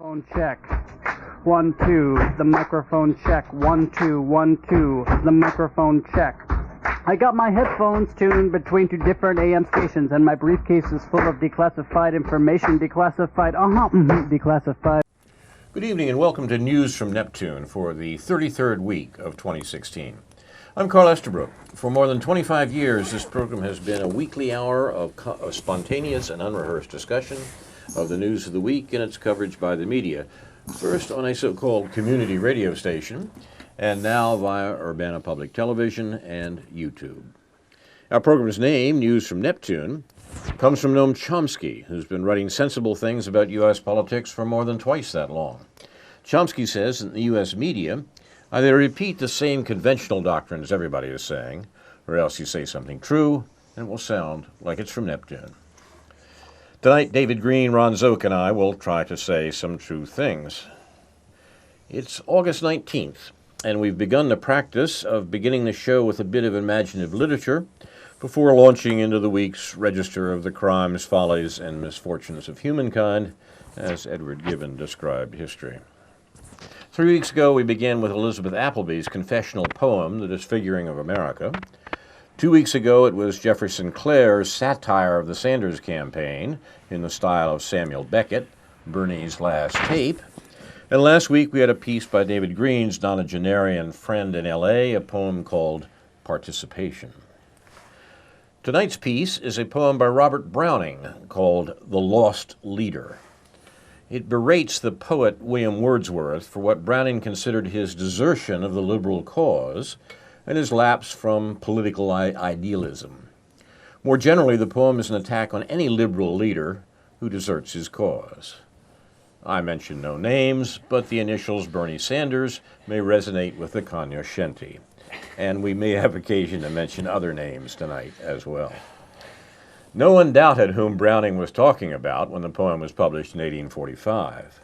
Phone check. 1, 2. The microphone check. 1, 2, 1, 2. The microphone check. I got my headphones tuned between two different AM stations, and my briefcase is full of declassified information. Declassified. Good evening and welcome to News from Neptune for the 33rd week of 2016. I'm Carl Esterbrook. For more than 25 years, this program has been a weekly hour of spontaneous and unrehearsed discussion of the news of the week and its coverage by the media, first on a so-called community radio station, and now via Urbana Public Television and YouTube. Our program's name, News from Neptune, comes from Noam Chomsky, who's been writing sensible things about U.S. politics for more than twice that long. Chomsky says that the U.S. media either repeat the same conventional doctrines everybody is saying, or else you say something true, and it will sound like it's from Neptune. Tonight, David Green, Ron Zook, and I will try to say some true things. It's August 19th, and we've begun the practice of beginning the show with a bit of imaginative literature before launching into the week's register of the crimes, follies, and misfortunes of humankind, as Edward Gibbon described history. 3 weeks ago, we began with Elizabeth Appleby's confessional poem, The Disfiguring of America. 2 weeks ago, it was Jefferson Clare's satire of the Sanders campaign in the style of Samuel Beckett, Bernie's Last Tape. And last week, we had a piece by David Green's nonagenarian friend in L.A., a poem called Participation. Tonight's piece is a poem by Robert Browning called The Lost Leader. It berates the poet William Wordsworth for what Browning considered his desertion of the liberal cause and his lapse from political idealism. More generally, the poem is an attack on any liberal leader who deserts his cause. I mention no names, but the initials Bernie Sanders may resonate with the cognoscenti, and we may have occasion to mention other names tonight as well. No one doubted whom Browning was talking about when the poem was published in 1845.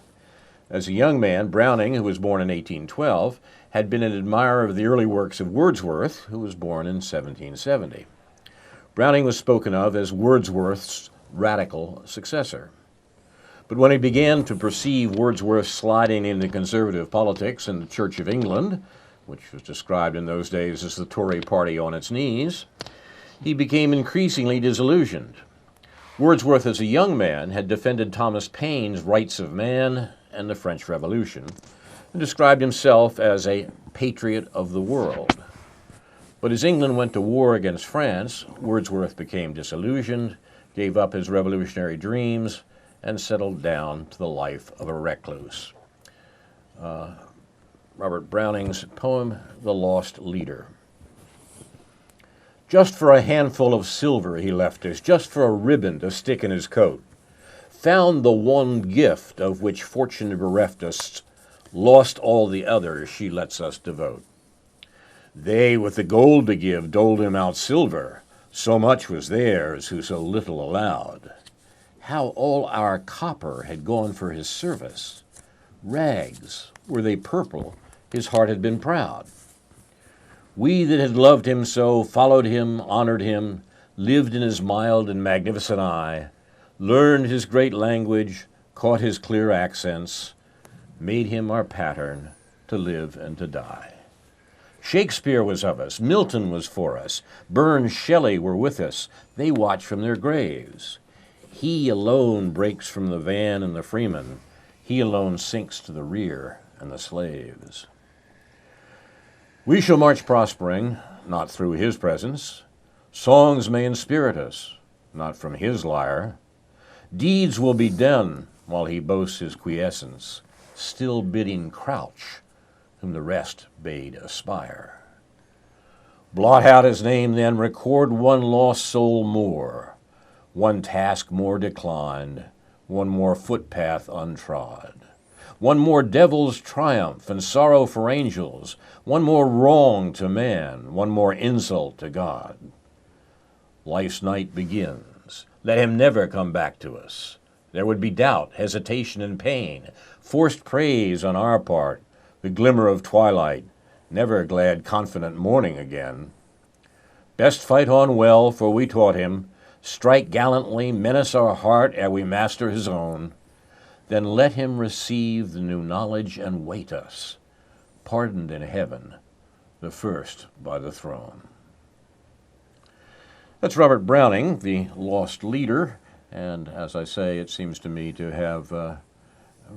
As a young man, Browning, who was born in 1812, had been an admirer of the early works of Wordsworth, who was born in 1770. Browning was spoken of as Wordsworth's radical successor. But when he began to perceive Wordsworth sliding into conservative politics in the Church of England, which was described in those days as the Tory party on its knees, he became increasingly disillusioned. Wordsworth, as a young man, had defended Thomas Paine's Rights of Man and the French Revolution, and described himself as a patriot of the world. But as England went to war against France, Wordsworth became disillusioned, gave up his revolutionary dreams, and settled down to the life of a recluse. Robert Browning's poem, The Lost Leader. Just for a handful of silver he left us, just for a ribbon to stick in his coat. Found the one gift of which fortune bereft us, lost all the others she lets us devote. They with the gold to give doled him out silver, so much was theirs who so little allowed. How all our copper had gone for his service. Rags, were they purple, his heart had been proud. We that had loved him so, followed him, honored him, lived in his mild and magnificent eye, learned his great language, caught his clear accents, made him our pattern to live and to die. Shakespeare was of us, Milton was for us, Burns, Shelley were with us, they watch from their graves. He alone breaks from the van and the freeman, he alone sinks to the rear and the slaves. We shall march prospering, not through his presence. Songs may inspirit us, not from his lyre. Deeds will be done while he boasts his quiescence, still bidding crouch, whom the rest bade aspire. Blot out his name then, record one lost soul more, one task more declined, one more footpath untrod. One more devil's triumph and sorrow for angels, one more wrong to man, one more insult to God. Life's night begins. Let him never come back to us. There would be doubt, hesitation, and pain, forced praise on our part, the glimmer of twilight, never glad, confident morning again. Best fight on well, for we taught him, strike gallantly, menace our heart ere we master his own. Then let him receive the new knowledge and wait us, pardoned in heaven, the first by the throne. That's Robert Browning, the lost leader, and as I say, it seems to me to have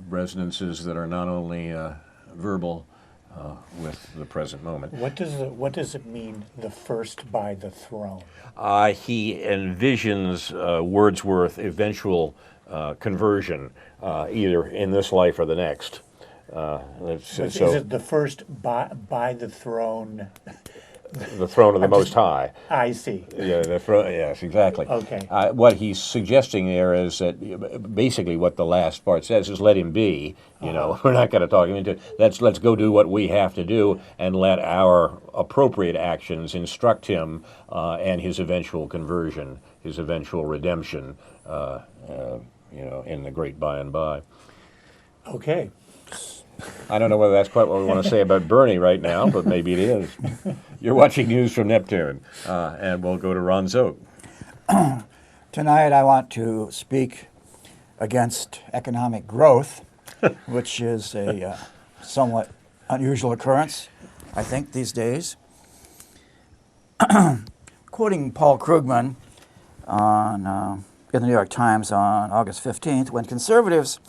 resonances that are not only verbal with the present moment. What does it mean, the first by the throne? He envisions Wordsworth's eventual conversion, either in this life or the next. Is it the first by the throne? The throne of the Most High. I see. Yeah, yes, exactly. Okay. What he's suggesting there is that basically what the last part says is let him be. You know, we're not going to talk him into it. Let's go do what we have to do and let our appropriate actions instruct him and his eventual conversion, his eventual redemption, you know, in the great by and by. Okay. I don't know whether that's quite what we want to say about Bernie right now, but maybe it is. You're watching News from Neptune, and we'll go to Ron Zook. Tonight I want to speak against economic growth, which is a somewhat unusual occurrence, I think, these days. Quoting Paul Krugman in the New York Times on August 15th, when conservatives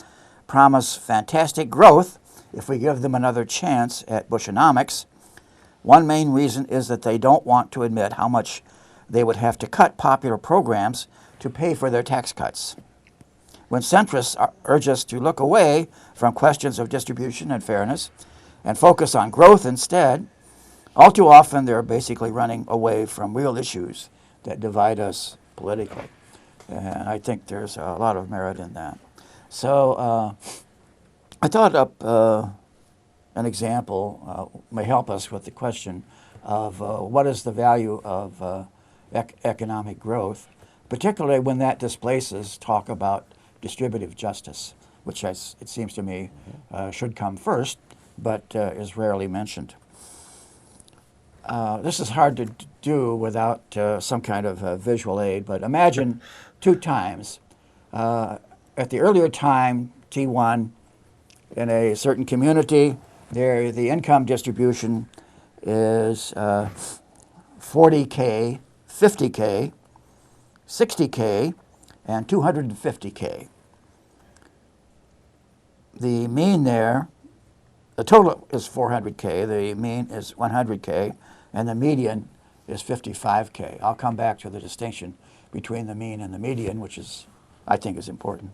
promise fantastic growth if we give them another chance at Bushonomics, one main reason is that they don't want to admit how much they would have to cut popular programs to pay for their tax cuts. When centrists urge us to look away from questions of distribution and fairness and focus on growth instead, all too often they're basically running away from real issues that divide us politically. And I think there's a lot of merit in that. So I thought up an example may help us with the question of what is the value of economic growth, particularly when that displaces talk about distributive justice, which it seems to me should come first, but is rarely mentioned. This is hard to do without some kind of visual aid, but imagine two times. At the earlier time, T1, in a certain community, there the income distribution is 40K, 50K, 60K, and 250K. The mean there, the total is 400K, the mean is 100K, and the median is 55K. I'll come back to the distinction between the mean and the median, which is, I think, is important.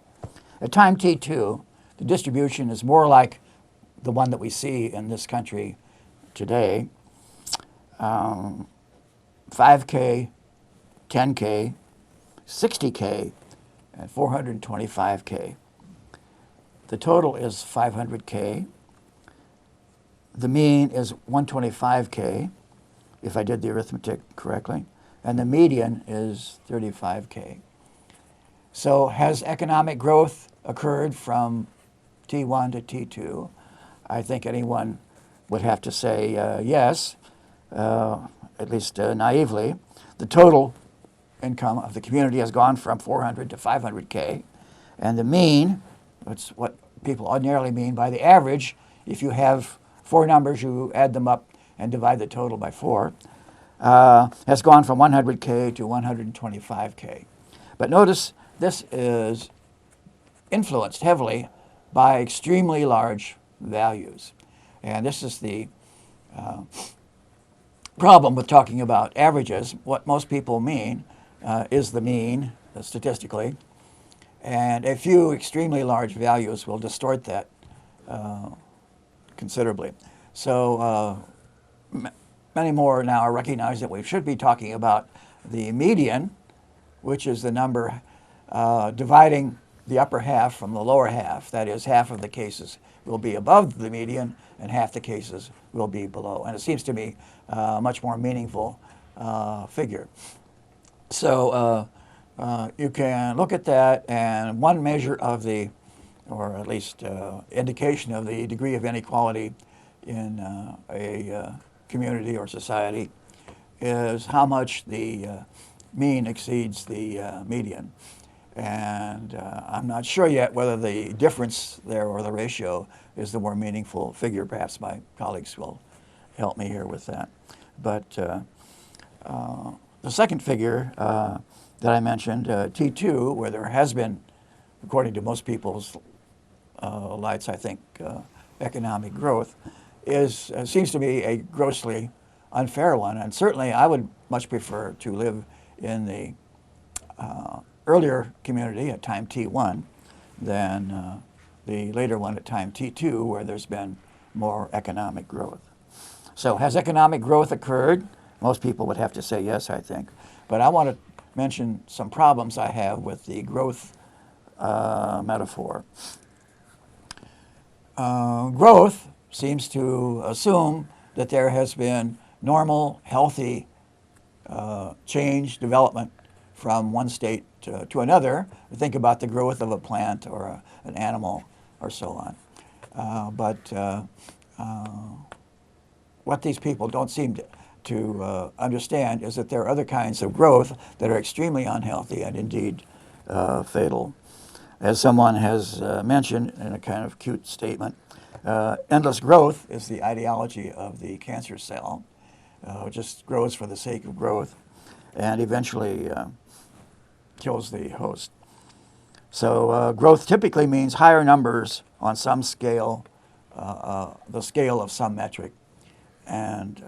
At time T2, the distribution is more like the one that we see in this country today. 5K, 10K, 60K, and 425K. The total is 500K. The mean is 125K, if I did the arithmetic correctly, and the median is 35K. So has economic growth occurred from T1 to T2? I think anyone would have to say yes, at least naively. The total income of the community has gone from 400 to 500K, and the mean, that's what people ordinarily mean by the average. If you have four numbers, you add them up and divide the total by 4, has gone from 100K to 125K. But notice this is influenced heavily by extremely large values. And this is the problem with talking about averages. What most people mean is the mean, statistically, and a few extremely large values will distort that considerably. So many more now recognize that we should be talking about the median, which is the number dividing the upper half from the lower half. That is, half of the cases will be above the median and half the cases will be below. And it seems to me a much more meaningful figure. So you can look at that, and one measure of the, or at least indication of the degree of inequality in a community or society is how much the mean exceeds the median. And I'm not sure yet whether the difference there or the ratio is the more meaningful figure. Perhaps my colleagues will help me here with that. But the second figure that I mentioned, T2, where there has been, according to most people's lights, I think, economic growth, seems to be a grossly unfair one. And certainly I would much prefer to live in the earlier community at time T1 than the later one at time T2, where there's been more economic growth. So has economic growth occurred? Most people would have to say yes, I think. But I want to mention some problems I have with the growth metaphor. Growth seems to assume that there has been normal, healthy change, development from one state to another. Think about the growth of a plant or an animal or so on. But what these people don't seem to understand is that there are other kinds of growth that are extremely unhealthy and indeed fatal. As someone has mentioned in a kind of cute statement, endless growth is the ideology of the cancer cell. It just grows for the sake of growth and eventually kills the host. So growth typically means higher numbers on some scale, the scale of some metric, and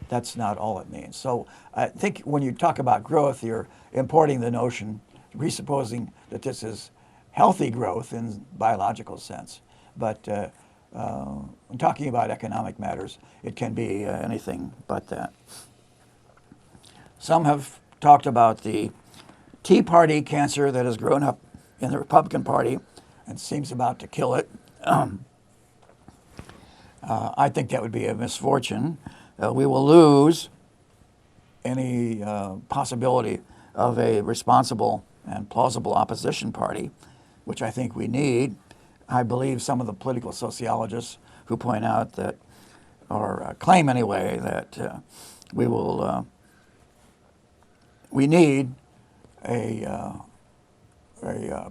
that's not all it means. So I think when you talk about growth, you're importing the notion, presupposing that this is healthy growth in biological sense. But when talking about economic matters, it can be anything but that. Some have talked about the Tea Party cancer that has grown up in the Republican Party and seems about to kill it. I think that would be a misfortune. We will lose any possibility of a responsible and plausible opposition party, which I think we need. I believe some of the political sociologists who point out that, or claim anyway, that we need a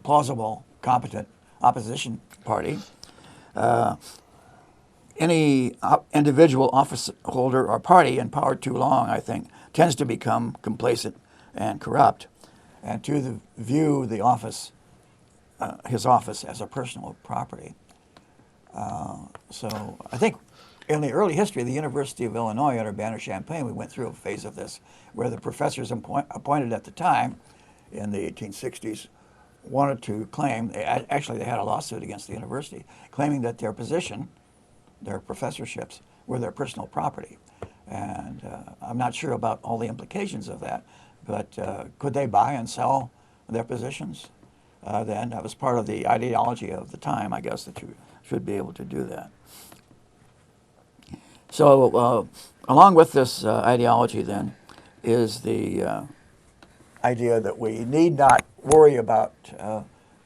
plausible, competent opposition party. Any individual office holder or party in power too long, I think, tends to become complacent and corrupt, and to view the office, his office, as a personal property. So I think in the early history of the University of Illinois under Banner-Champaign, we went through a phase of this where the professors appointed at the time in the 1860s wanted to claim, actually they had a lawsuit against the university, claiming that their position, their professorships, were their personal property. And I'm not sure about all the implications of that, but could they buy and sell their positions? Then that was part of the ideology of the time, I guess, that you should be able to do that. So along with this ideology then is the idea that we need not worry about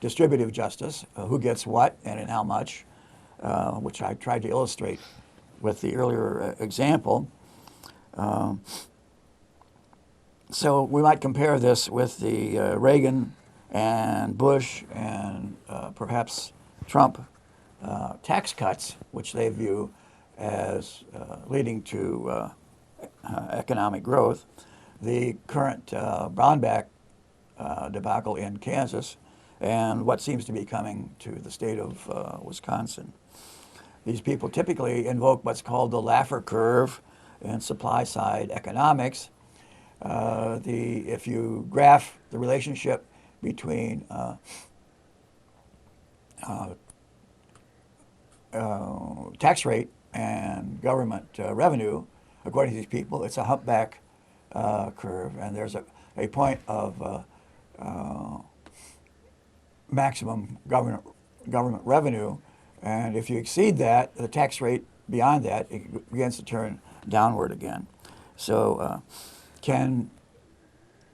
distributive justice, who gets what and in how much, which I tried to illustrate with the earlier example. So we might compare this with the Reagan and Bush and perhaps Trump tax cuts, which they view as leading to economic growth. The current Brownback debacle in Kansas, and what seems to be coming to the state of Wisconsin. These people typically invoke what's called the Laffer curve in supply-side economics. If you graph the relationship between tax rate and government revenue, according to these people, it's a humpback curve, and there's a point of maximum government revenue, and if you exceed that, the tax rate beyond that, it begins to turn downward again. So can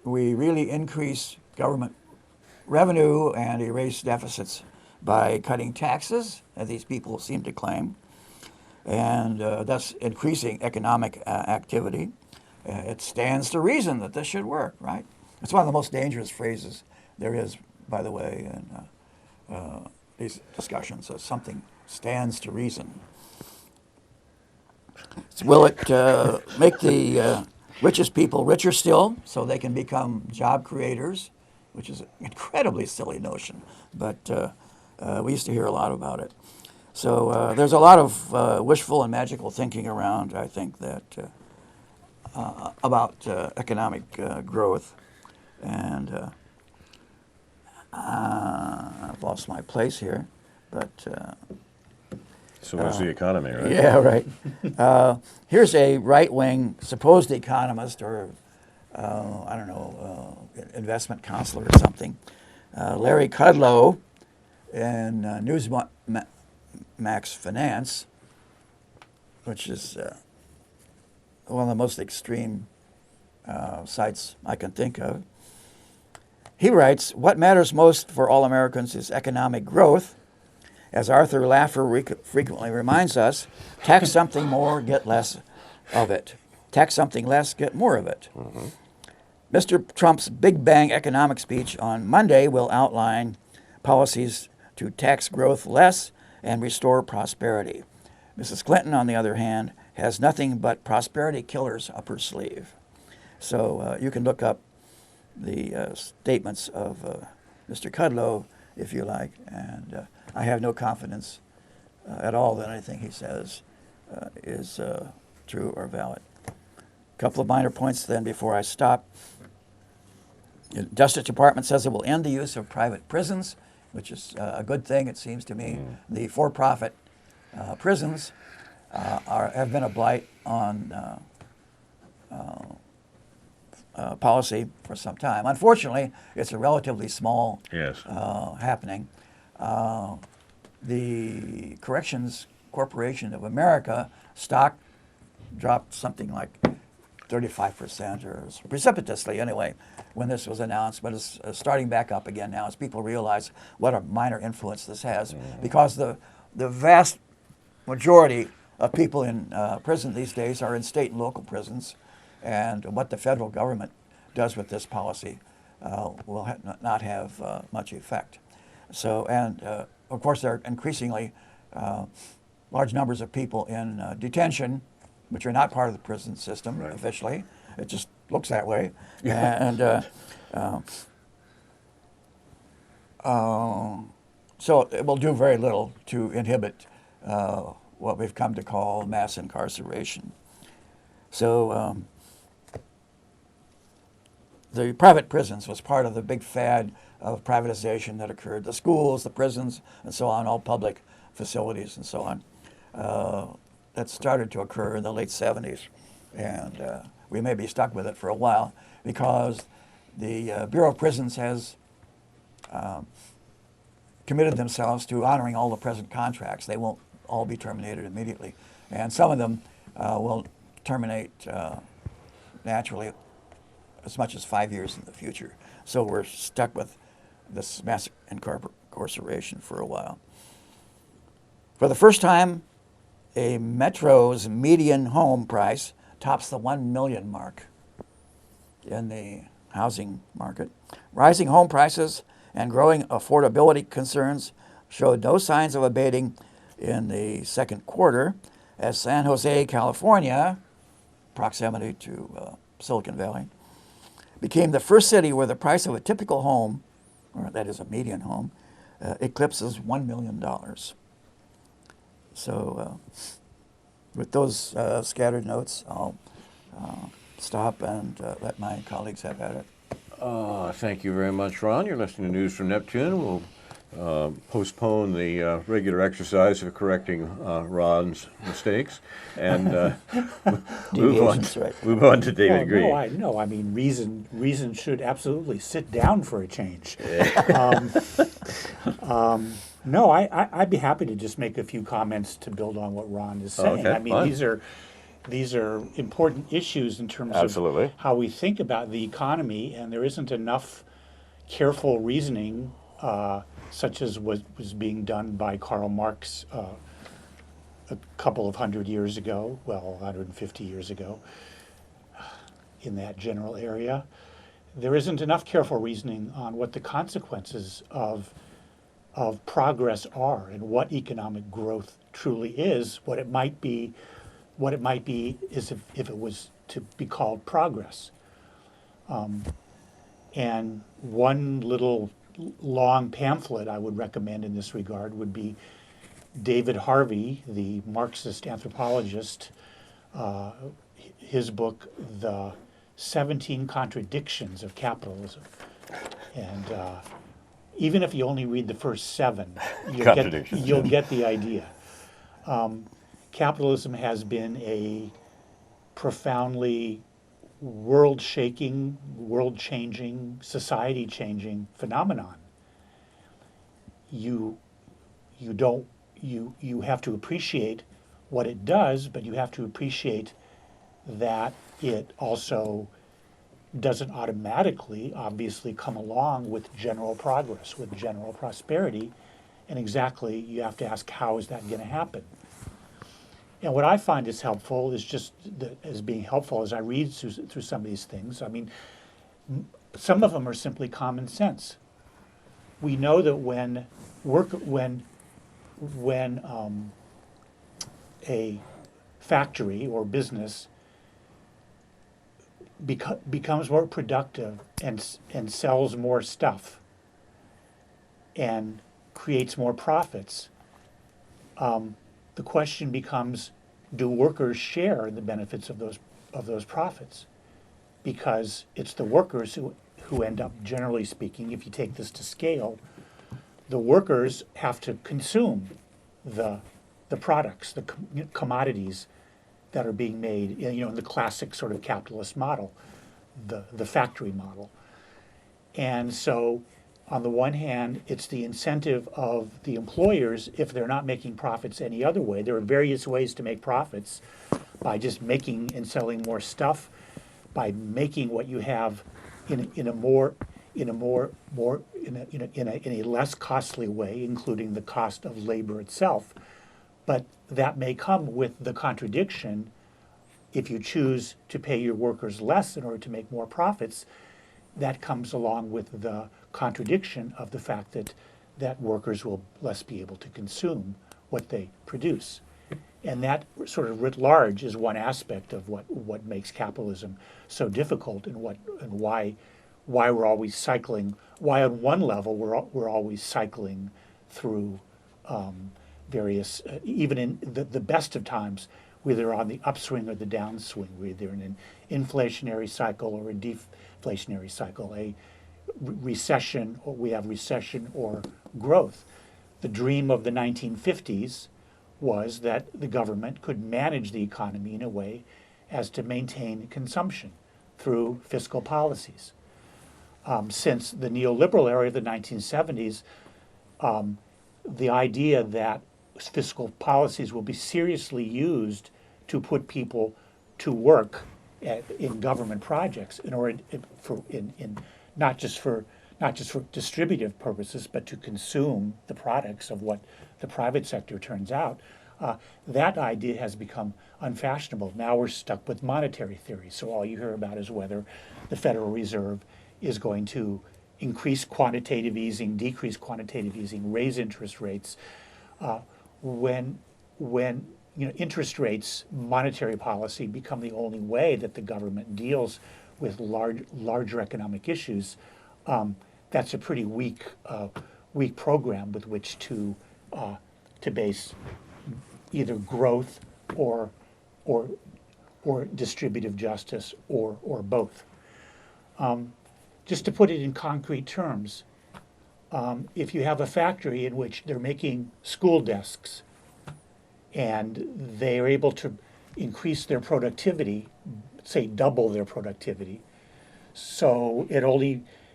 we really increase government revenue and erase deficits by cutting taxes, as these people seem to claim, and thus increasing economic activity? It stands to reason that this should work, right? It's one of the most dangerous phrases there is by the way, in these discussions, something stands to reason. Will it make the richest people richer still so they can become job creators, which is an incredibly silly notion, but we used to hear a lot about it. So there's a lot of wishful and magical thinking around, I think, that about economic growth. And I've lost my place here, but So what's the economy, right? yeah, right. Here's a right-wing supposed economist or, I don't know, investment counselor or something, Larry Kudlow in Newsmax Finance, which is one of the most extreme sites I can think of. He writes, "What matters most for all Americans is economic growth. As Arthur Laffer frequently reminds us, tax something more, get less of it. Tax something less, get more of it." Mm-hmm. Mr. Trump's Big Bang economic speech on Monday will outline policies to tax growth less and restore prosperity. Mrs. Clinton, on the other hand, has nothing but prosperity killers up her sleeve. So you can look up the statements of Mr. Kudlow, if you like, and I have no confidence at all that anything he says is true or valid. A couple of minor points then before I stop. The Justice Department says it will end the use of private prisons, which is a good thing, it seems to me. The for-profit prisons have been a blight on policy for some time. Unfortunately, it's a relatively small happening. The Corrections Corporation of America stock dropped something like 35%, or precipitously anyway, when this was announced, but it's starting back up again now as people realize what a minor influence this has, because the vast majority of people in prison these days are in state and local prisons, and what the federal government does with this policy will not have much effect. So, and of course, there are increasingly large numbers of people in detention, which are not part of the prison system officially. It just looks that way. And so it will do very little to inhibit what we've come to call mass incarceration. So the private prisons was part of the big fad of privatization that occurred. The schools, the prisons, and so on, all public facilities and so on. That started to occur in the late 70s. And we may be stuck with it for a while because the Bureau of Prisons has committed themselves to honoring all the present contracts. They won't all be terminated immediately. And some of them will terminate naturally as much as 5 years in the future. So we're stuck with this mass incarceration for a while. For the first time, a metro's median home price tops the 1 million mark in the housing market. Rising home prices and growing affordability concerns showed no signs of abating in the second quarter, as San Jose, California, proximity to Silicon Valley, became the first city where the price of a typical home, or that is a median home, eclipses $1 million. So with those scattered notes, I'll stop and let my colleagues have at it. Thank you very much, Ron. You're listening to News from Neptune. We'll postpone the regular exercise of correcting Ron's mistakes and move on to David Green. No, I mean, reason should absolutely sit down for a change. No, I'd be happy to just make a few comments to build on what Ron is saying. Okay, I mean, these are important issues in terms of how we think about the economy, and there isn't enough careful reasoning such as was being done by Karl Marx a couple of 100 years ago, well, 150 years ago, in that general area. there isn't enough careful reasoning on what the consequences of progress are and what economic growth truly is, what it might be is if it was to be called progress. And one little long pamphlet I would recommend in this regard would be David Harvey, the Marxist anthropologist, his book, The 17 Contradictions of Capitalism. And even if you only read the first 7, you'll get the idea. Capitalism has been a profoundly world-shaking, world-changing, society-changing phenomenon. You have to appreciate what it does, but you have to appreciate that it also doesn't automatically, obviously, come along with general progress, with general prosperity. And exactly, you have to ask, how is that going to happen? And what I find is helpful is just as being helpful as I read through some of these things. I mean, some of them are simply common sense. We know that when a factory or business becomes more productive and sells more stuff and creates more profits, the question becomes, do workers share in the benefits of those profits? Because it's the workers who end up, generally speaking, if you take this to scale, the workers have to consume the products, the commodities that are being made, in the classic sort of capitalist model, the factory model. And so, on the one hand, it's the incentive of the employers, if they're not making profits any other way. There are various ways to make profits by just making and selling more stuff, by making what you have in a less costly way, including the cost of labor itself. But that may come with the contradiction, if you choose to pay your workers less in order to make more profits, that comes along with the contradiction of the fact that workers will less be able to consume what they produce. And that sort of writ large is one aspect of what makes capitalism so difficult, and why we're always cycling, why on one level we're always cycling through various, even in the best of times, whether on the upswing or the downswing, whether in an inflationary cycle or a deflationary cycle, a recession, or we have recession or growth. The dream of the 1950s was that the government could manage the economy in a way as to maintain consumption through fiscal policies. Since the neoliberal era of the 1970s, the idea that fiscal policies will be seriously used to put people to work in government projects in order not just for distributive purposes, but to consume the products of what the private sector turns out. That idea has become unfashionable. Now we're stuck with monetary theory. So all you hear about is whether the Federal Reserve is going to increase quantitative easing, decrease quantitative easing, raise interest rates. When interest rates, monetary policy become the only way that the government deals with larger economic issues, that's a pretty weak program with which to base either growth or distributive justice or both. Just to put it in concrete terms, if you have a factory in which they're making school desks and they are able to increase their productivity, say double their productivity, so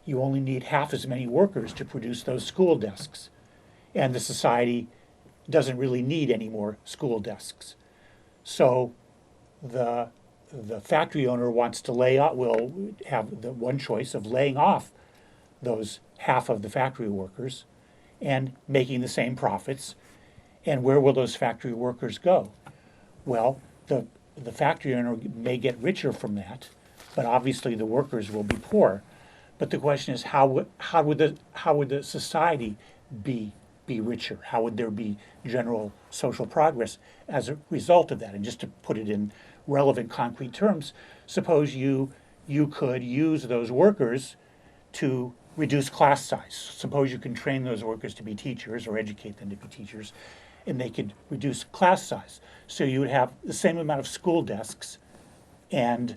you only need half as many workers to produce those school desks, and the society doesn't really need any more school desks. So the factory owner wants to will have the one choice of laying off those half of the factory workers and making the same profits. And where will those factory workers go? Well, the factory owner may get richer from that, but obviously the workers will be poor. But the question is, how would the society be richer? How would there be general social progress as a result of that? And just to put it in relevant, concrete terms, suppose you could use those workers to reduce class size. Suppose you can train those workers to be teachers or educate them to be teachers, and they could reduce class size. So you would have the same amount of school desks and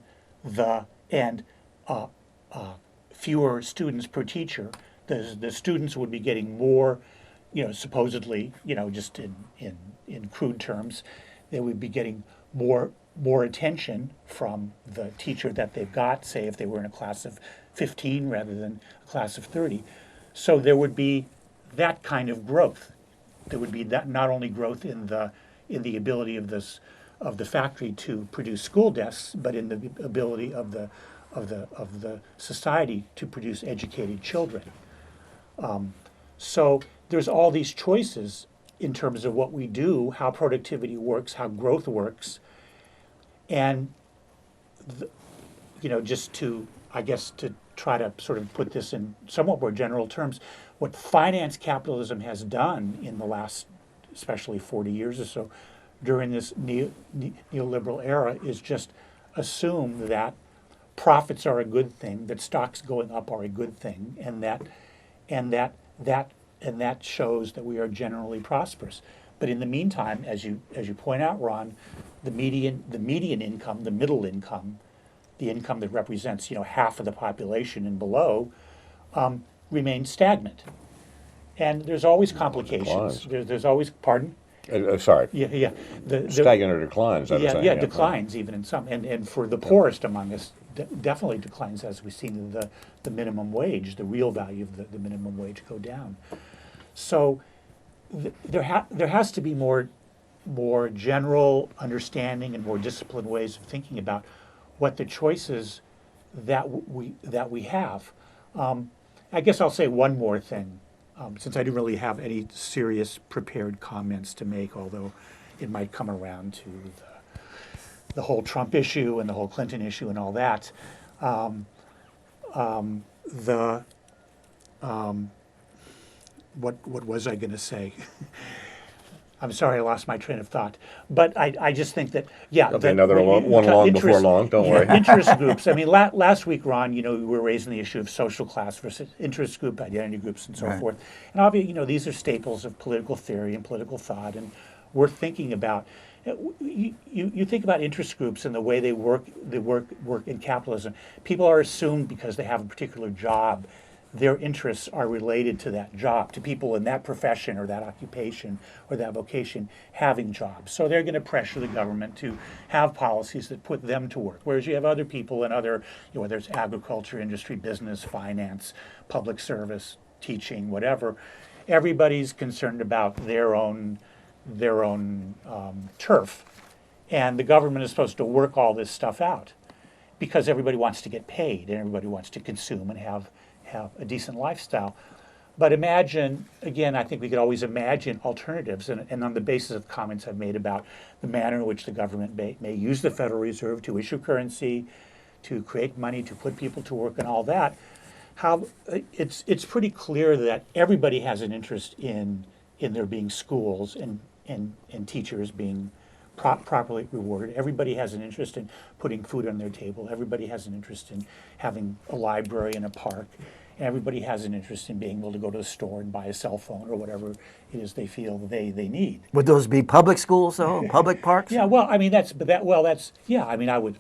fewer students per teacher. The students would be getting more, supposedly, just in crude terms, they would be getting more attention from the teacher that they've got, say if they were in a class of 15 rather than a class of 30. So there would be that kind of growth. There would be that not only growth in the ability of the factory to produce school desks, but in the ability of the society to produce educated children. So there's all these choices in terms of what we do, how productivity works, how growth works, and just to, I guess, to try to sort of put this in somewhat more general terms, what finance capitalism has done in the last, especially 40 years or so, during this neoliberal era, is just assume that profits are a good thing, that stocks going up are a good thing, and that shows that we are generally prosperous. But in the meantime, as you point out, Ron, the median income, the middle income, the income that represents half of the population and below, remains stagnant. And there's always complications. There's always, pardon? Sorry. Yeah. Stagnant or declines, I was saying. Yeah, declines even in some. And for the poorest among us, definitely declines, as we've seen the minimum wage, the real value of the minimum wage go down. So there has to be more general understanding and more disciplined ways of thinking about what the choices that we have. I guess I'll say one more thing, since I didn't really have any serious prepared comments to make, although it might come around to the whole Trump issue and the whole Clinton issue and all that. What was I going to say? I'm sorry, I lost my train of thought. But I just think that, There'll be another one long before long, don't worry. Interest groups. I mean, last week, Ron, we were raising the issue of social class versus interest group, identity groups, and so forth. And obviously, these are staples of political theory and political thought, and we're thinking about, you think about interest groups and the way they work in capitalism. People are assumed because they have a particular job, their interests are related to that job, to people in that profession or that occupation or that vocation having jobs. So they're going to pressure the government to have policies that put them to work. Whereas you have other people in other, whether it's agriculture, industry, business, finance, public service, teaching, whatever, everybody's concerned about their own turf. And the government is supposed to work all this stuff out because everybody wants to get paid and everybody wants to consume and have a decent lifestyle. But imagine, again, I think we could always imagine alternatives, and on the basis of comments I've made about the manner in which the government may use the Federal Reserve to issue currency, to create money, to put people to work and all that, how it's pretty clear that everybody has an interest in there being schools and teachers being properly rewarded. Everybody has an interest in putting food on their table. Everybody has an interest in having a library and a park. And everybody has an interest in being able to go to the store and buy a cell phone or whatever it is they feel they need. Would those be public schools, though? Public parks? Yeah, well, I mean, I would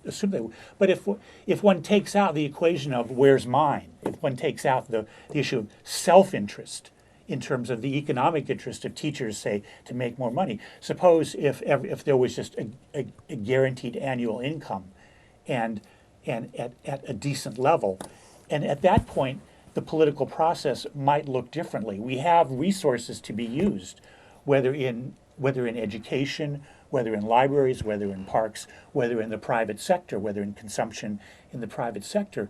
assume they would. But if one takes out the equation of where's mine, if one takes out the issue of self-interest, in terms of the economic interest of teachers, say, to make more money. Suppose if there was just a guaranteed annual income and at a decent level, and at that point, the political process might look differently. We have resources to be used, whether in education, whether in libraries, whether in parks, whether in the private sector, whether in consumption in the private sector.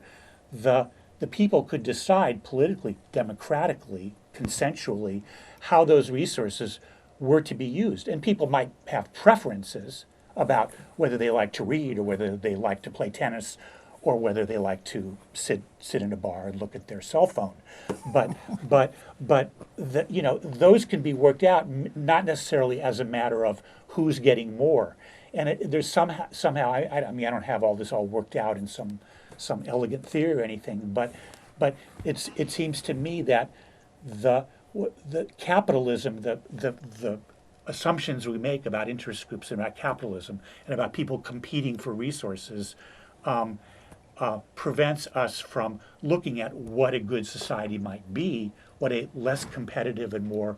The people could decide politically, democratically, consensually, how those resources were to be used. And people might have preferences about whether they like to read or whether they like to play tennis or whether they like to sit in a bar and look at their cell phone. But those can be worked out, not necessarily as a matter of who's getting more. And there's somehow I mean, I don't have all this all worked out in some elegant theory or anything, but it seems to me that the capitalism, the assumptions we make about interest groups and about capitalism and about people competing for resources prevents us from looking at what a good society might be, what a less competitive and more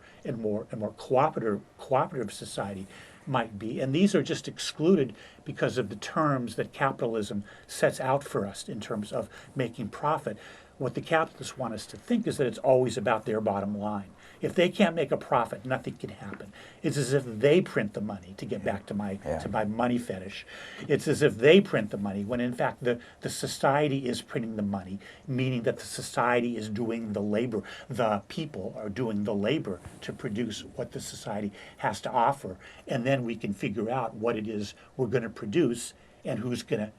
cooperative society might be. And these are just excluded because of the terms that capitalism sets out for us in terms of making profit. What the capitalists want us to think is that it's always about their bottom line. If they can't make a profit, nothing can happen. It's as if they print the money, to get back to my money fetish. It's as if they print the money when in fact the society is printing the money, meaning that the society is doing the labor. The people are doing the labor to produce what the society has to offer. And then we can figure out what it is we're going to produce and who's gonna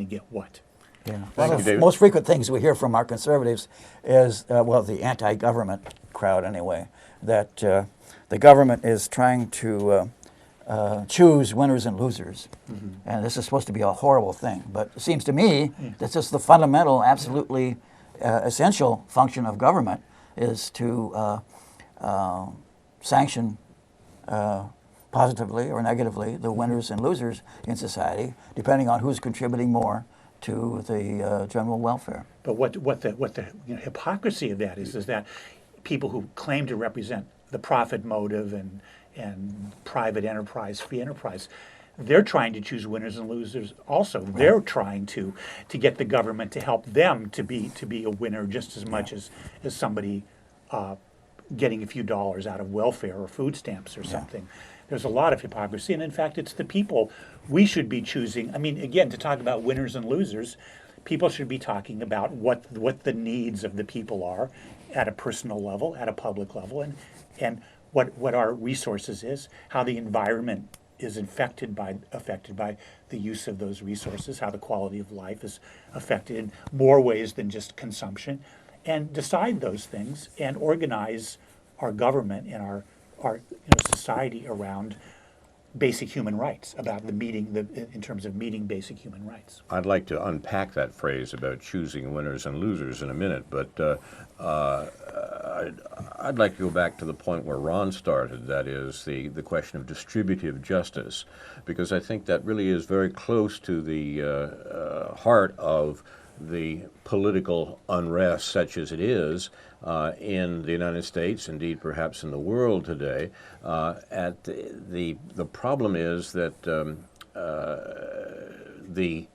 get what. Yeah. One of the most frequent things we hear from our conservatives is, the anti-government crowd anyway, that the government is trying to choose winners and losers. Mm-hmm. And this is supposed to be a horrible thing. But it seems to me that's just the fundamental, absolutely essential function of government is to sanction positively or negatively the winners and losers in society, depending on who's contributing more to the general welfare. But what the hypocrisy of that is that people who claim to represent the profit motive and private enterprise, free enterprise, they're trying to choose winners and losers also. Right. They're trying to get the government to help them to be a winner just as much as somebody getting a few dollars out of welfare or food stamps or something. There's a lot of hypocrisy, and in fact, it's the people we should be choosing. I mean, again, to talk about winners and losers, people should be talking about what the needs of the people are at a personal level, at a public level, and what our resources is, how the environment is affected by the use of those resources, how the quality of life is affected in more ways than just consumption, and decide those things and organize our government and our society around basic human rights, about in terms of meeting basic human rights. I'd like to unpack that phrase about choosing winners and losers in a minute, but I'd like to go back to the point where Ron started, that is the question of distributive justice, because I think that really is very close to the heart of the political unrest, such as it is in the United States, indeed perhaps in the world today. The problem is that the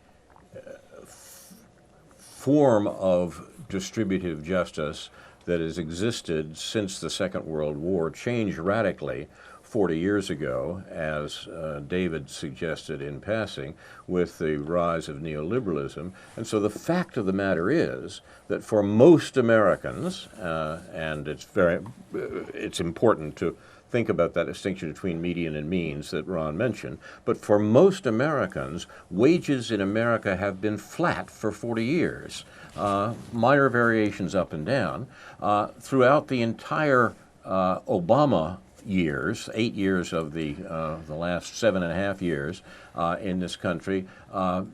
form of distributive justice that has existed since the Second World War changed radically 40 years ago, as David suggested in passing, with the rise of neoliberalism. And so the fact of the matter is that for most Americans, and it's important to think about that distinction between median and means that Ron mentioned, but for most Americans, wages in America have been flat for 40 years. Minor variations up and down. Throughout the entire Obama years, 8 years of the last 7.5 years in this country,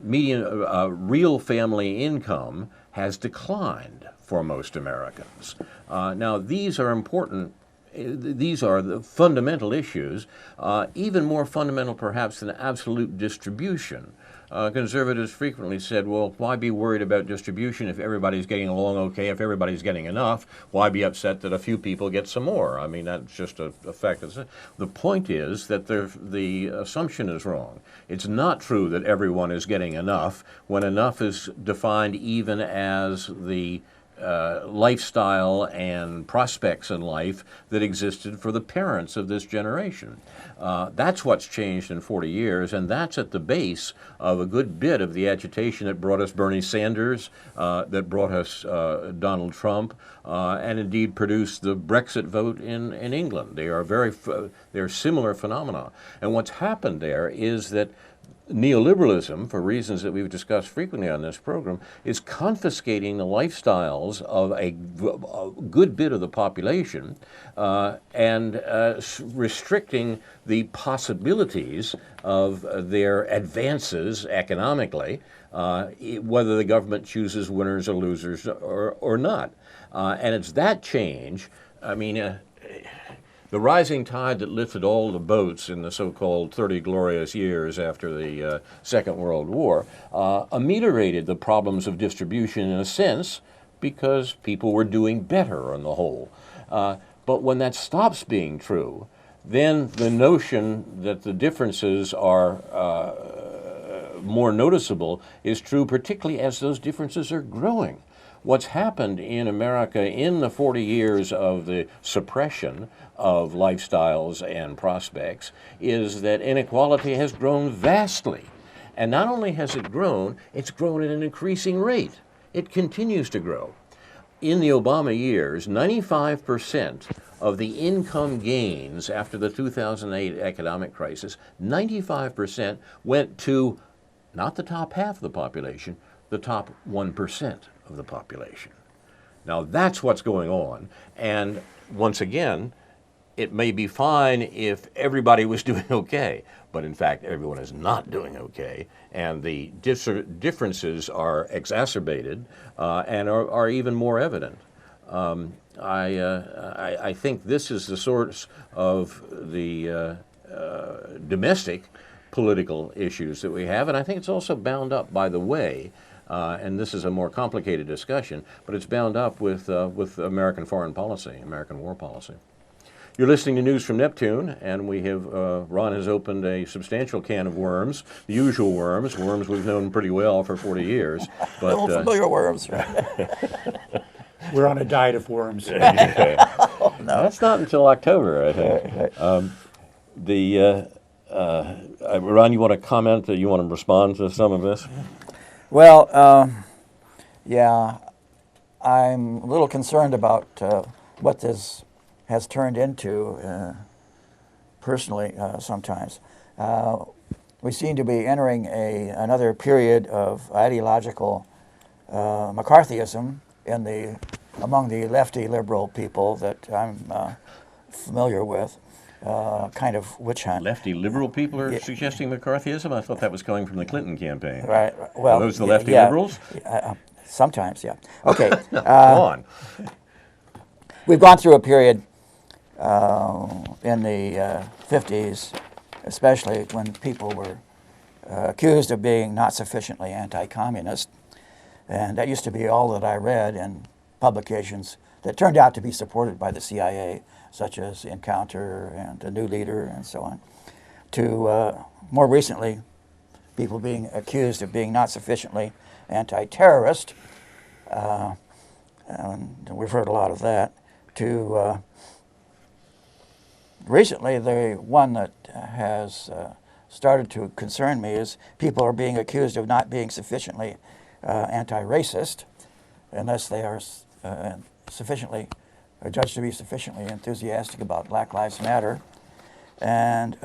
median real family income has declined for most Americans. Now, these are important. These are the fundamental issues, even more fundamental perhaps than absolute distribution. Conservatives frequently said, well, why be worried about distribution if everybody's getting along okay, if everybody's getting enough? Why be upset that a few people get some more? I mean, that's just a fact. The point is that the assumption is wrong. It's not true that everyone is getting enough when enough is defined even as the lifestyle and prospects in life that existed for the parents of this generation. That's what's changed in 40 years, and that's at the base of a good bit of the agitation that brought us Bernie Sanders, that brought us Donald Trump, and indeed produced the Brexit vote in England. They are similar phenomena. And what's happened there is that neoliberalism, for reasons that we've discussed frequently on this program, is confiscating the lifestyles of a good bit of the population and restricting the possibilities of their advances economically, whether the government chooses winners or losers or not. And it's that change, I mean, the rising tide that lifted all the boats in the so-called 30 glorious years after the Second World War ameliorated the problems of distribution in a sense because people were doing better on the whole. But when that stops being true, then the notion that the differences are more noticeable is true, particularly as those differences are growing. What's happened in America in the 40 years of the suppression of lifestyles and prospects is that inequality has grown vastly. And not only has it grown, it's grown at an increasing rate. It continues to grow. In the Obama years, 95% of the income gains after the 2008 economic crisis, 95% went to not the top half of the population, the top 1% of the population. Now that's what's going on. And once again, it may be fine if everybody was doing okay, but in fact everyone is not doing okay, and the differences are exacerbated and are even more evident. I think this is the source of the domestic political issues that we have, and I think it's also bound up, by the way, and this is a more complicated discussion, but it's bound up with American foreign policy, American war policy. You're listening to News from Neptune, and we have, Ron has opened a substantial can of worms, the usual worms we've known pretty well for 40 years. But familiar worms, right? We're on a diet of worms. Okay. Oh, no. That's not until October, I think. Ron, you want to comment? You want to respond to some of this? Well, yeah, I'm a little concerned about what this has turned into personally sometimes. We seem to be entering another period of ideological McCarthyism among the lefty liberal people that I'm familiar with. Kind of witch hunt. Lefty liberal people are suggesting McCarthyism? I thought that was coming from the Clinton campaign. Right. Well, are those the lefty liberals? Sometimes, yeah. Okay. Go on. We've gone through a period in the 50s, especially when people were accused of being not sufficiently anti-communist. And that used to be all that I read in publications that turned out to be supported by the CIA, such as Encounter and A New Leader and so on, to more recently people being accused of being not sufficiently anti-terrorist, and we've heard a lot of that, to recently the one that has started to concern me is people are being accused of not being sufficiently anti-racist unless they are judged to be sufficiently enthusiastic about Black Lives Matter, and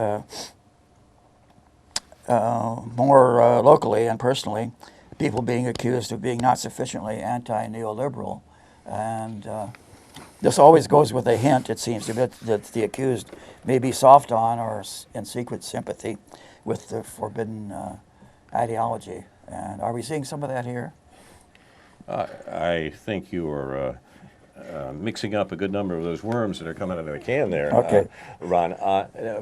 more locally and personally, people being accused of being not sufficiently anti-neoliberal. And this always goes with a hint, it seems, that the accused may be soft on or in secret sympathy with the forbidden ideology. And are we seeing some of that here? I think you are mixing up a good number of those worms that are coming out of the can there, okay. Ron.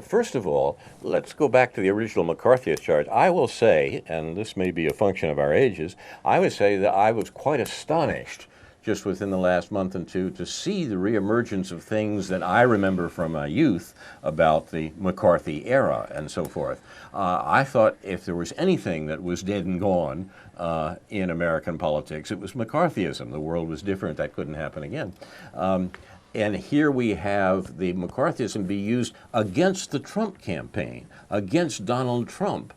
First of all, let's go back to the original McCarthyist charge. I will say, and this may be a function of our ages, I would say that I was quite astonished just within the last month or two to see the reemergence of things that I remember from my youth about the McCarthy era and so forth. I thought if there was anything that was dead and gone in American politics, it was McCarthyism. The world was different. That couldn't happen again. And here we have the McCarthyism be used against the Trump campaign, against Donald Trump,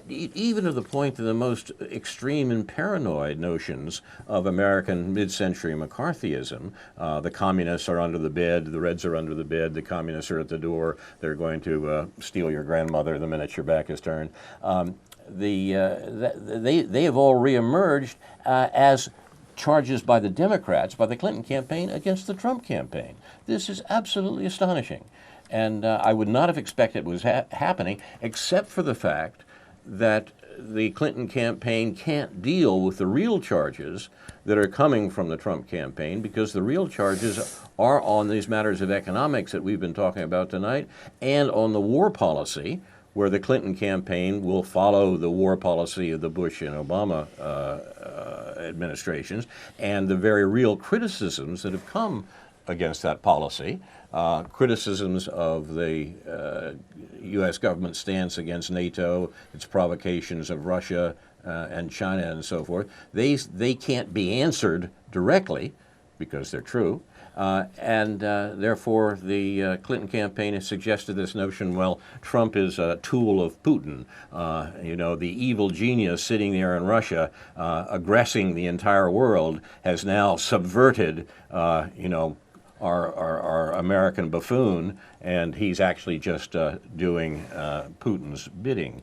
even to the point that the most extreme and paranoid notions of American mid-century McCarthyism, the communists are under the bed, the Reds are under the bed, the communists are at the door, they're going to steal your grandmother the minute your back is turned. They have all reemerged as charges by the Democrats, by the Clinton campaign, against the Trump campaign. This is absolutely astonishing. And I would not have expected it was happening, except for the fact that the Clinton campaign can't deal with the real charges that are coming from the Trump campaign, because the real charges are on these matters of economics that we've been talking about tonight, and on the war policy, where the Clinton campaign will follow the war policy of the Bush and Obama administrations, and the very real criticisms that have come against that policy, criticisms of the U.S. government's stance against NATO, its provocations of Russia and China and so forth. They can't be answered directly because they're true. Therefore, the Clinton campaign has suggested this notion, well, Trump is a tool of Putin, the evil genius sitting there in Russia, aggressing the entire world, has now subverted, our American buffoon, and he's actually just doing Putin's bidding.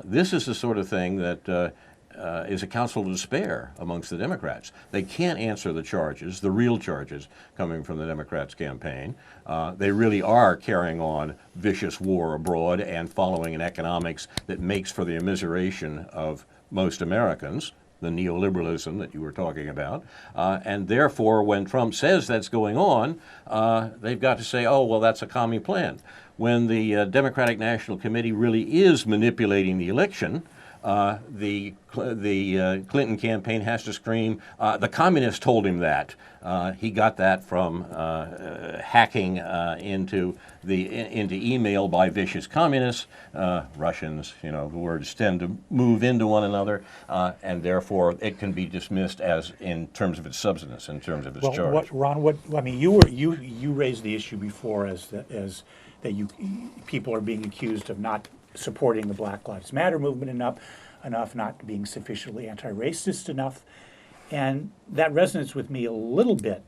This is the sort of thing that is a counsel to despair amongst the Democrats. They can't answer the charges, the real charges coming from the Democrats' campaign. They really are carrying on vicious war abroad and following an economics that makes for the immiseration of most Americans, the neoliberalism that you were talking about. And therefore, when Trump says that's going on, they've got to say, oh, well, that's a commie plan. When the Democratic National Committee really is manipulating the election, the Clinton campaign has to scream, the communists told him that. He got that from hacking into email by vicious communists. Russians, the words tend to move into one another, and therefore it can be dismissed as in terms of its substance, in terms of its charge. You raised the issue before as that people are being accused of not supporting the Black Lives Matter movement enough, not being sufficiently anti-racist enough. And that resonates with me a little bit,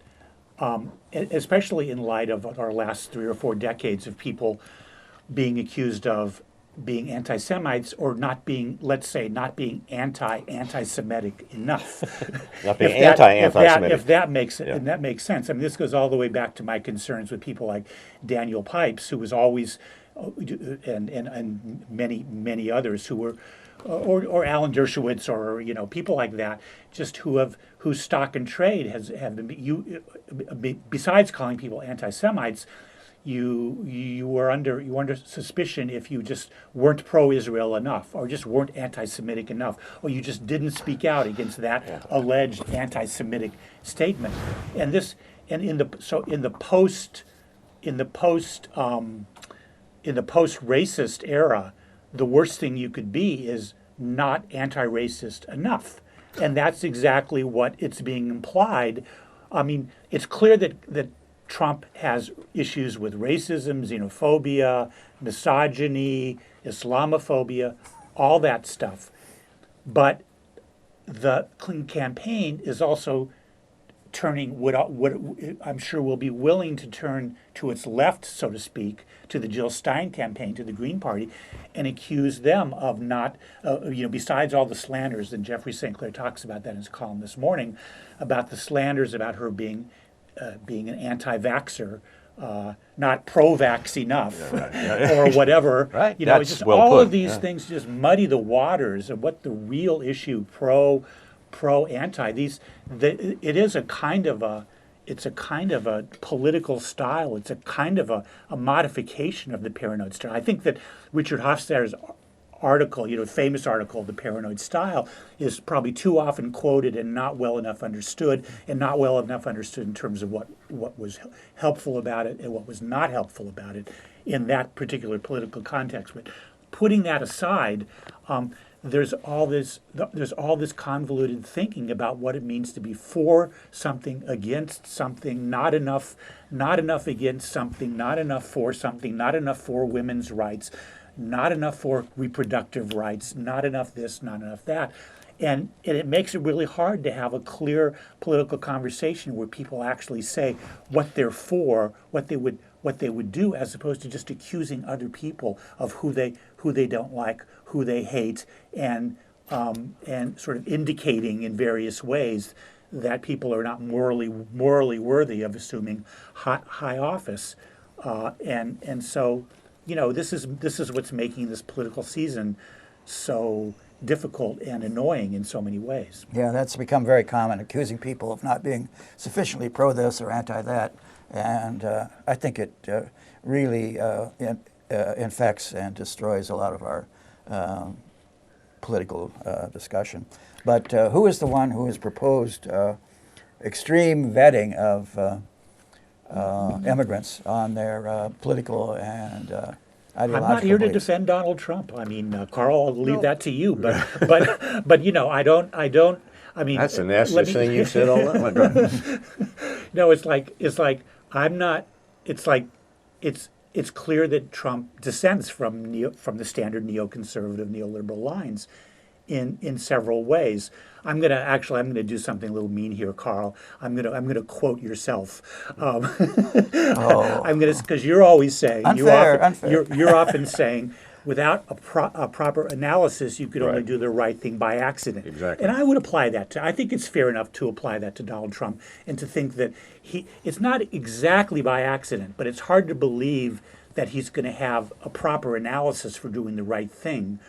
especially in light of our last 3 or 4 decades of people being accused of being anti-Semites or not being, let's say, not being anti-Semitic enough. Not being anti-Semitic. If that makes and that makes sense. I mean, this goes all the way back to my concerns with people like Daniel Pipes, who was always, and many others who were, or Alan Dershowitz, or people like that, just whose stock and trade have been, besides calling people anti-Semites, you were under suspicion if you just weren't pro-Israel enough, or just weren't anti-Semitic enough, or you just didn't speak out against that alleged anti-Semitic statement. And in the post-racist era, the worst thing you could be is not anti-racist enough. And that's exactly what it's being implied. I mean, it's clear that Trump has issues with racism, xenophobia, misogyny, Islamophobia, all that stuff. But the Clinton campaign is also turning what I'm sure will be willing to turn to its left, so to speak, to the Jill Stein campaign, to the Green Party, and accuse them of not, besides all the slanders, and Jeffrey St. Clair talks about that in his column this morning, about the slanders about her being an anti-vaxxer, not pro-vax enough, or whatever. Right. That's just well all put. Of these things just muddy the waters of what the real issue, pro-anti. It is a kind of a political style. It's a kind of a modification of the paranoid style. I think that Richard Hofstadter's article, famous article, The Paranoid Style, is probably too often quoted and not well enough understood, in terms of what was helpful about it and what was not helpful about it in that particular political context. But putting that aside, there's all this convoluted thinking about what it means to be for something, against something, not enough against something, not enough for something, not enough for women's rights, not enough for reproductive rights, not enough this, not enough that. And it makes it really hard to have a clear political conversation where people actually say what they're for, what they would do, as opposed to just accusing other people of who they don't like, who they hate, and sort of indicating in various ways that people are not morally worthy of assuming high office. And so, this is what's making this political season so difficult and annoying in so many ways. Yeah, that's become very common, accusing people of not being sufficiently pro this or anti that, and I think it really infects and destroys a lot of our political discussion. But who is the one who has proposed extreme vetting of immigrants on their political and I'm not here to defend Donald Trump. I mean, Carl, I'll leave that to you. But I don't. I mean, that's the nastiest thing you said all that. No, it's like I'm not. It's like it's clear that Trump descends from the standard neoconservative, neoliberal lines in several ways. I'm gonna do something a little mean here, Carl. I'm gonna quote yourself. Because you're always saying unfair. You're often saying without a proper analysis, you could only do the right thing by accident. Exactly. And I would apply that I think it's fair enough to apply that to Donald Trump and to think that it's not exactly by accident, but it's hard to believe that he's going to have a proper analysis for doing the right thing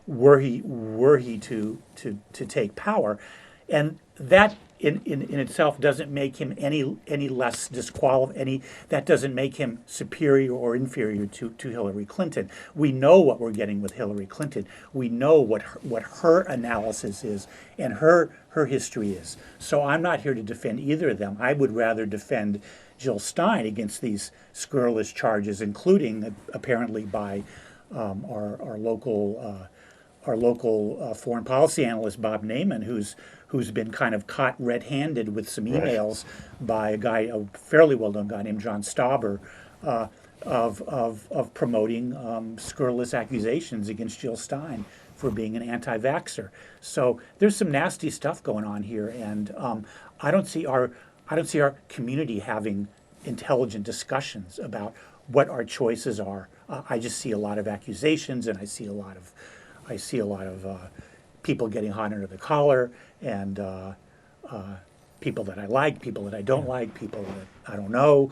were he to take power. And that in itself doesn't make him any less disqualified. That doesn't make him superior or inferior to Hillary Clinton. We know what we're getting with Hillary Clinton. We know what her analysis is and her history is. So I'm not here to defend either of them. I would rather defend Jill Stein against these scurrilous charges, including apparently by our local foreign policy analyst Bob Naiman, who's been kind of caught red-handed with some emails by a fairly well-known guy named John Stauber, of promoting scurrilous accusations against Jill Stein for being an anti-vaxxer. So there's some nasty stuff going on here, and I don't see our community having intelligent discussions about what our choices are. I just see a lot of accusations, and I see a lot of people getting hot under the collar, and people that I like, people that I don't like, people that I don't know,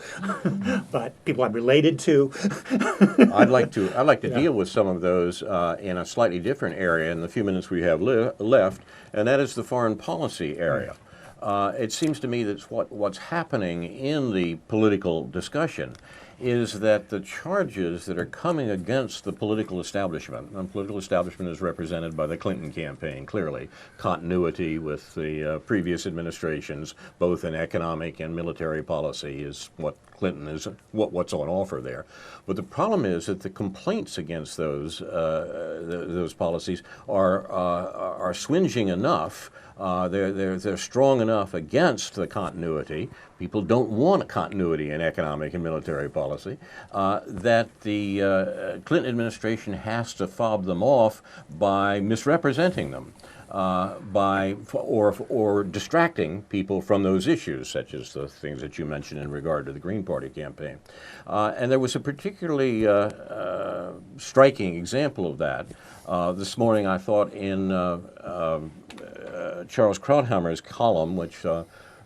but people I'm related to. I'd like to deal with some of those in a slightly different area in the few minutes we have left, and that is the foreign policy area. It seems to me that what's happening in the political discussion is that the charges that are coming against the political establishment, and the political establishment is represented by the Clinton campaign, clearly, continuity with the previous administrations, both in economic and military policy is what Clinton is, what's on offer there. But the problem is that the complaints against those policies are swinging enough. They're strong enough against the continuity. People don't want a continuity in economic and military policy. That the Clinton administration has to fob them off by misrepresenting them, or distracting people from those issues, such as the things that you mentioned in regard to the Green Party campaign. And there was a particularly striking example of that this morning, I thought, in Charles Krauthammer's column, which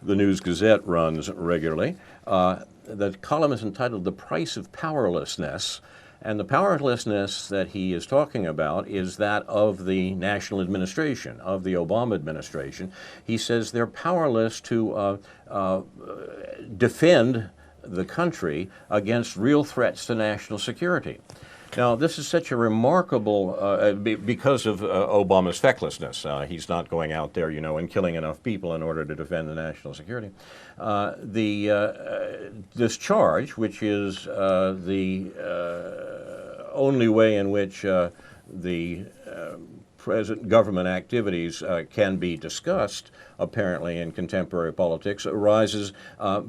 the News Gazette runs regularly. The column is entitled "The Price of Powerlessness," and the powerlessness that he is talking about is that of the national administration, of the Obama administration. He says they're powerless to defend the country against real threats to national security. Now, this is such a remarkable, because of Obama's fecklessness. He's not going out there, and killing enough people in order to defend the national security. This charge, which is the only way in which the present government activities can be discussed, apparently, in contemporary politics arises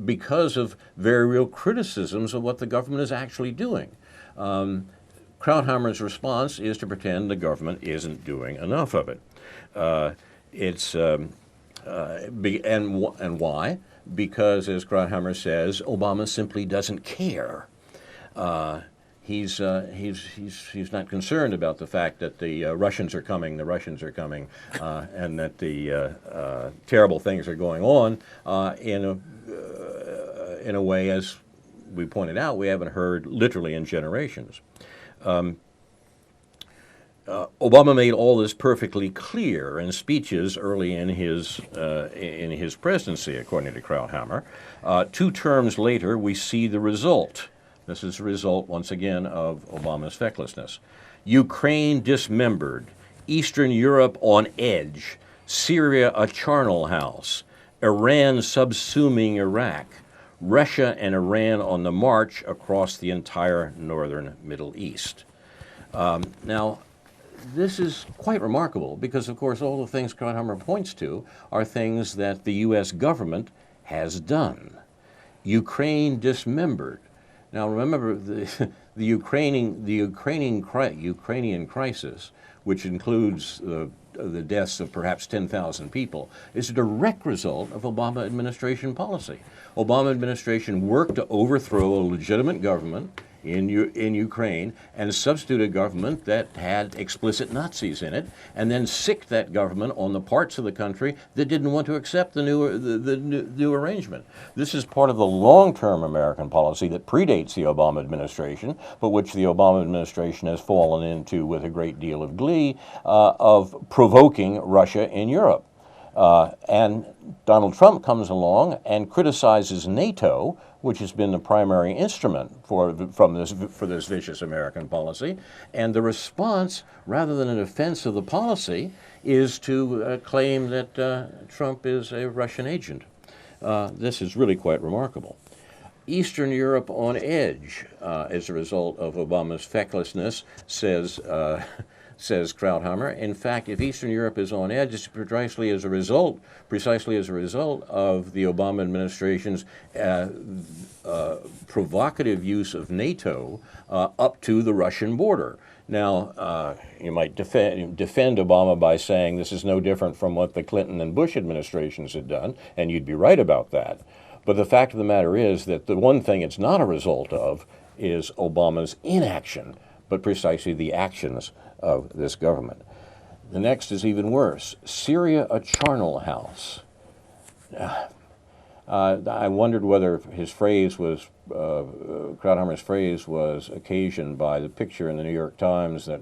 because of very real criticisms of what the government is actually doing. Krauthammer's response is to pretend the government isn't doing enough of it. And why? Because, as Krauthammer says, Obama simply doesn't care. He's not concerned about the fact that the Russians are coming, and that the terrible things are going on in a way, as we pointed out, we haven't heard literally in generations. Obama made all this perfectly clear in speeches early in his presidency, according to Krauthammer. 2 terms later, we see the result. This is a result, once again, of Obama's fecklessness. Ukraine dismembered, Eastern Europe on edge, Syria a charnel house, Iran subsuming Iraq, Russia and Iran on the march across the entire northern Middle East. Now, this is quite remarkable because, of course, all the things Krauthammer points to are things that the U.S. government has done. Ukraine dismembered. Now, remember, the Ukrainian crisis, which includes the deaths of perhaps 10,000 people, is a direct result of Obama administration policy. Obama administration worked to overthrow a legitimate government in Ukraine and substitute a government that had explicit Nazis in it, and then sicked that government on the parts of the country that didn't want to accept the new arrangement. This is part of the long-term American policy that predates the Obama administration, but which the Obama administration has fallen into with a great deal of glee, of provoking Russia in Europe. And Donald Trump comes along and criticizes NATO, which has been the primary instrument for this vicious American policy. And the response, rather than a defense of the policy, is to claim that Trump is a Russian agent. This is really quite remarkable. Eastern Europe on edge as a result of Obama's fecklessness, says Krauthammer. In fact, if Eastern Europe is on edge, it's precisely as a result of the Obama administration's provocative use of NATO up to the Russian border. Now, you might defend Obama by saying this is no different from what the Clinton and Bush administrations had done, and you'd be right about that. But the fact of the matter is that the one thing it's not a result of is Obama's inaction, but precisely the actions of this government. The next is even worse. Syria a charnel house. I wondered whether his phrase was, Krauthammer's phrase was occasioned by the picture in the New York Times that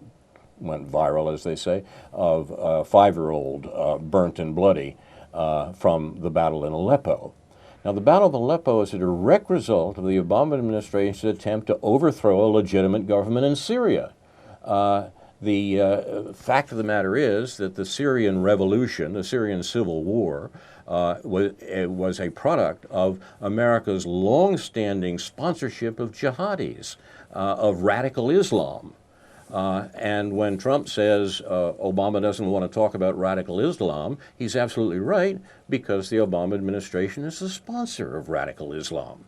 went viral, as they say, of a 5-year-old burnt and bloody from the battle in Aleppo. Now, the Battle of Aleppo is a direct result of the Obama administration's attempt to overthrow a legitimate government in Syria. The fact of the matter is that the Syrian revolution, the Syrian civil war, was a product of America's long-standing sponsorship of jihadis, of radical Islam. And when Trump says Obama doesn't want to talk about radical Islam, he's absolutely right, because the Obama administration is the sponsor of radical Islam.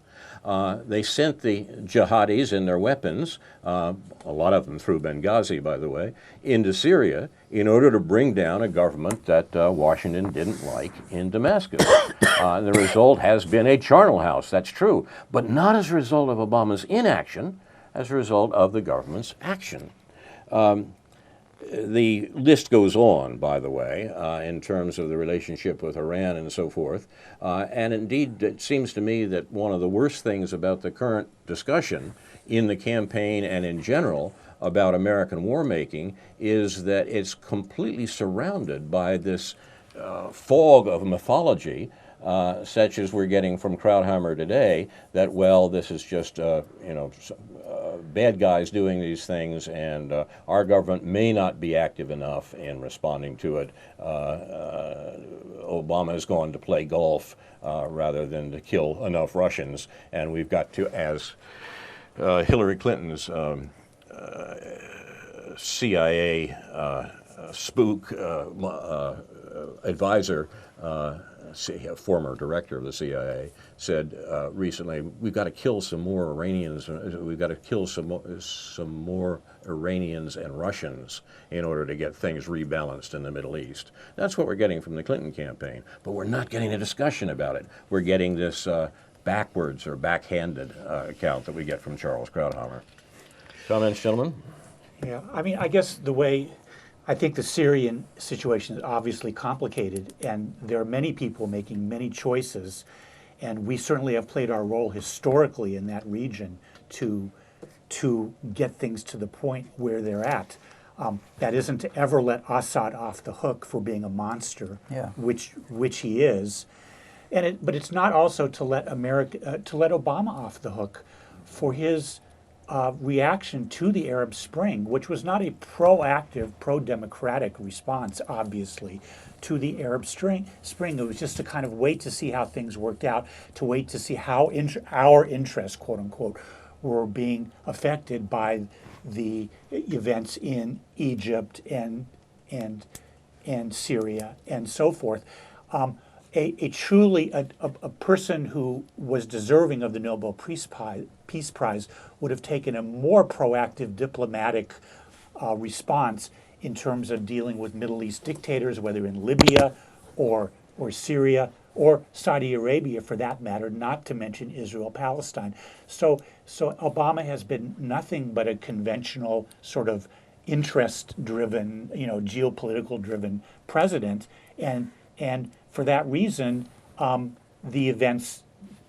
They sent the jihadis and their weapons, a lot of them through Benghazi, by the way, into Syria in order to bring down a government that Washington didn't like in Damascus. The result has been a charnel house, that's true, but not as a result of Obama's inaction, as a result of the government's action. The list goes on, by the way, in terms of the relationship with Iran and so forth. And indeed, it seems to me that one of the worst things about the current discussion in the campaign and in general about American war making is that it's completely surrounded by this fog of mythology, such as we're getting from Krauthammer today, that, well, this is just, bad guys doing these things, and our government may not be active enough in responding to it. Obama has gone to play golf rather than to kill enough Russians, and we've got to, as Hillary Clinton's CIA spook advisor, former director of the CIA, said recently, we've got to kill some more Iranians. We've got to kill some more Iranians and Russians in order to get things rebalanced in the Middle East. That's what we're getting from the Clinton campaign, but we're not getting a discussion about it. We're getting this backwards or backhanded account that we get from Charles Krauthammer. Comments, gentlemen? Yeah, I mean, I guess I think the Syrian situation is obviously complicated, and there are many people making many choices, and we certainly have played our role historically in that region to get things to the point where they're at. That isn't to ever let Assad off the hook for being a monster, Yeah. which he is, but it's not also to let Obama off the hook for his reaction to the Arab Spring, which was not a proactive, pro-democratic response, obviously, to the Arab Spring. It was just to kind of wait to see how things worked out, to wait to see how our interests, quote unquote, were being affected by the events in Egypt and Syria and so forth. A truly person who was deserving of the Nobel Peace Prize would have taken a more proactive diplomatic response in terms of dealing with Middle East dictators, whether in Libya or Syria or Saudi Arabia, for that matter, not to mention Israel-Palestine. So Obama has been nothing but a conventional sort of interest-driven, geopolitical-driven president, and for that reason,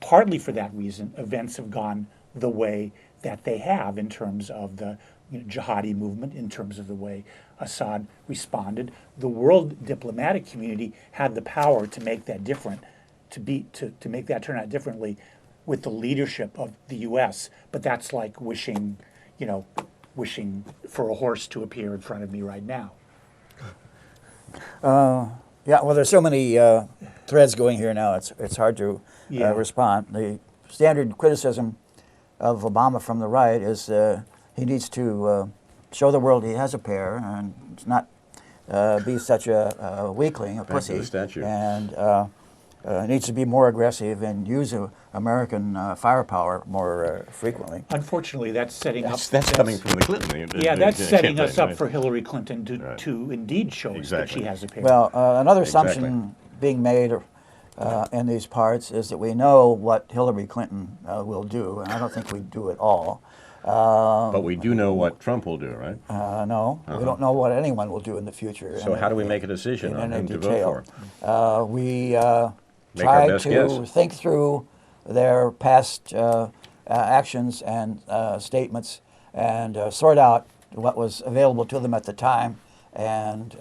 partly for that reason, events have gone the way that they have in terms of the jihadi movement, in terms of the way Assad responded. The world diplomatic community had the power to make that different, to make that turn out differently with the leadership of the U.S. But that's like wishing for a horse to appear in front of me right now. Yeah, well, there's so many threads going here now. It's hard to respond. The standard criticism of Obama from the right is he needs to show the world he has a pair and not be such a weakling, a pussy, and needs to be more aggressive and use American firepower more frequently. Unfortunately, that's setting up. That's coming from the Clinton. That's setting us up for Hillary Clinton to indeed show us that she has a pair. Well, another assumption being made in these parts is that we know what Hillary Clinton will do, and I don't think we do at all. But we do know what Trump will do, right? No, we don't know what anyone will do in the future. So how do we make a decision on whom to vote for? We try to think through their past actions and statements and sort out what was available to them at the time, and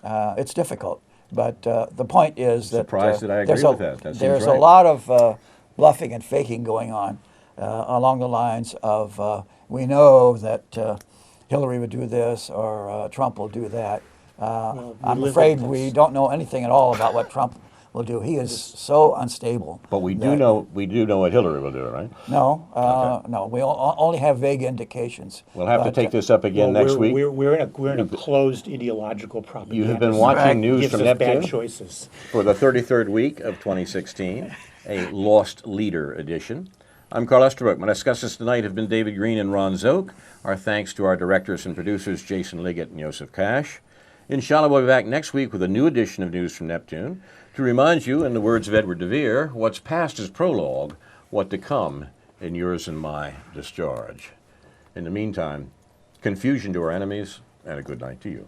it's difficult. But the point is that surprised that I agree with that. There's a lot of bluffing and faking going on along the lines of we know that Hillary would do this or Trump will do that. I'm afraid we don't know anything at all about what Trump will do. He is so unstable. But we do know what Hillary will do, right? No, no. We only have vague indications. We'll have to take this up again next week. We're in a closed ideological propaganda. You have been watching news from Neptune choices. For the 33rd week of 2016, a Lost Leader edition. I'm Carl Estabrook. My discussants tonight have been David Green and Ron Zook. Our thanks to our directors and producers, Jason Liggett and Joseph Cash. Inshallah, we'll be back next week with a new edition of News from Neptune to remind you, in the words of Edward de Vere, what's past is prologue, what to come in yours and my discharge. In the meantime, confusion to our enemies, and a good night to you.